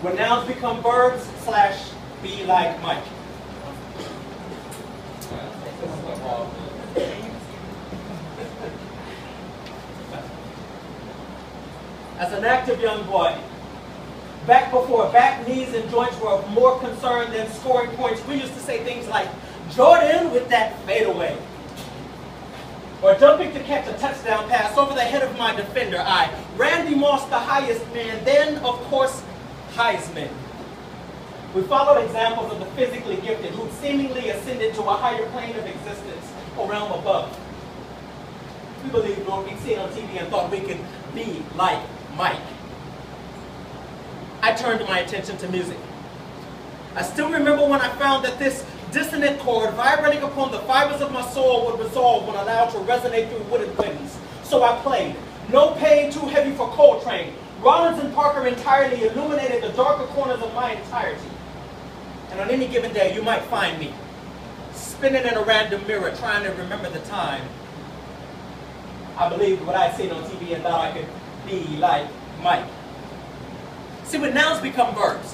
When nouns become verbs / be like Mike. As an active young boy, back before back, knees, and joints were of more concern than scoring points, we used to say things like, Jordan with that fadeaway. Or jumping to catch a touchdown pass over the head of my defender. Randy Moss, the highest man, then, of course, Heisman. We followed examples of the physically gifted who seemingly ascended to a higher plane of existence or realm above. We believed what we'd seen on TV and thought we could be like Mike. I turned my attention to music. I still remember when I found that this dissonant chord vibrating upon the fibers of my soul would resolve when allowed to resonate through wooded winds. So I played. No pain too heavy for Coltrane. Rollins and Parker entirely illuminated the darker corners of my entirety. And on any given day, you might find me spinning in a random mirror trying to remember the time I believed what I'd seen on TV and thought I could be like Mike. See, when nouns become verbs,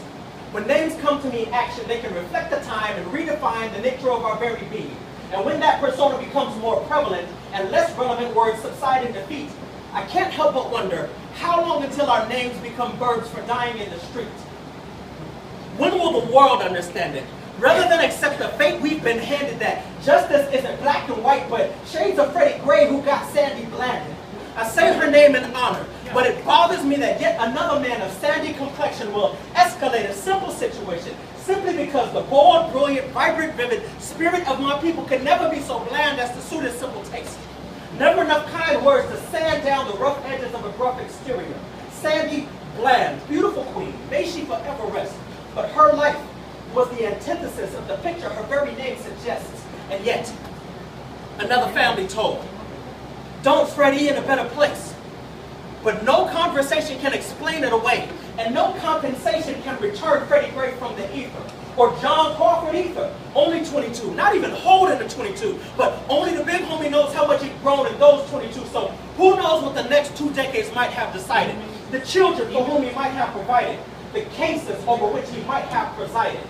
when names come to mean action, they can reflect the time and redefine the nature of our very being. And when that persona becomes more prevalent and less relevant words subside in defeat, I can't help but wonder, how long until our names become verbs for dying in the street? When will the world understand it? Rather than accept the fate we've been handed that justice isn't black and white, but shades of Freddie Gray who got Sandy blanded. I say her name in honor, but it bothers me that yet another man of sandy complexion will escalate a simple situation simply because the bold, brilliant, vibrant, vivid spirit of my people can never be so bland as to suit his simple taste. Never enough kind words to sand down the rough edges of a gruff exterior. Sandy, bland, beautiful queen, may she forever rest. But her life was the antithesis of the picture her very name suggests. And yet, another family told, don't Freddie in a better place. But no conversation can explain it away, and no compensation can return Freddie Gray from the ether. Or John Crawford either, only 22, not even holding the 22, but only the big homie knows how much he's grown in those 22, so who knows what the next 2 decades might have decided, the children for whom he might have provided, the cases over which he might have presided.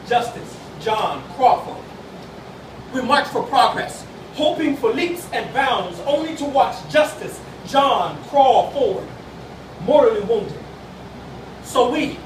Justice, John Crawford. We march for progress, hoping for leaps and bounds, only to watch Justice, John, crawl forward, mortally wounded. So we,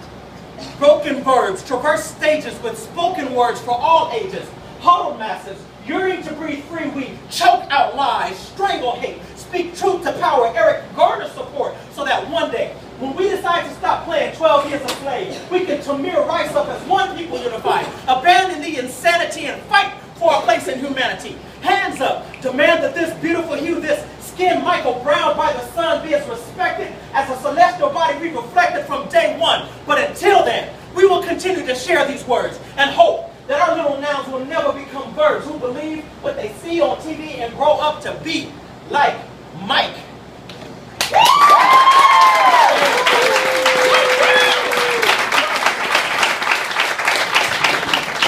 broken verbs, traverse stages with spoken words for all ages, huddled masses, yearning to breathe free, we choke out lies, strangle hate, speak truth to power, Eric Garner support, so that one day, when we decide to stop playing 12 years a slave, we can Tamir rise up as one people unified, abandon the insanity and fight for a place in humanity. Hands up, demand that this beautiful hue, this skin Michael Brown by the sun be as respected as a celestial body we reflected from day one. But until then, we will continue to share these words and hope that our little nouns will never become verbs who believe what they see on TV and grow up to be like Mike.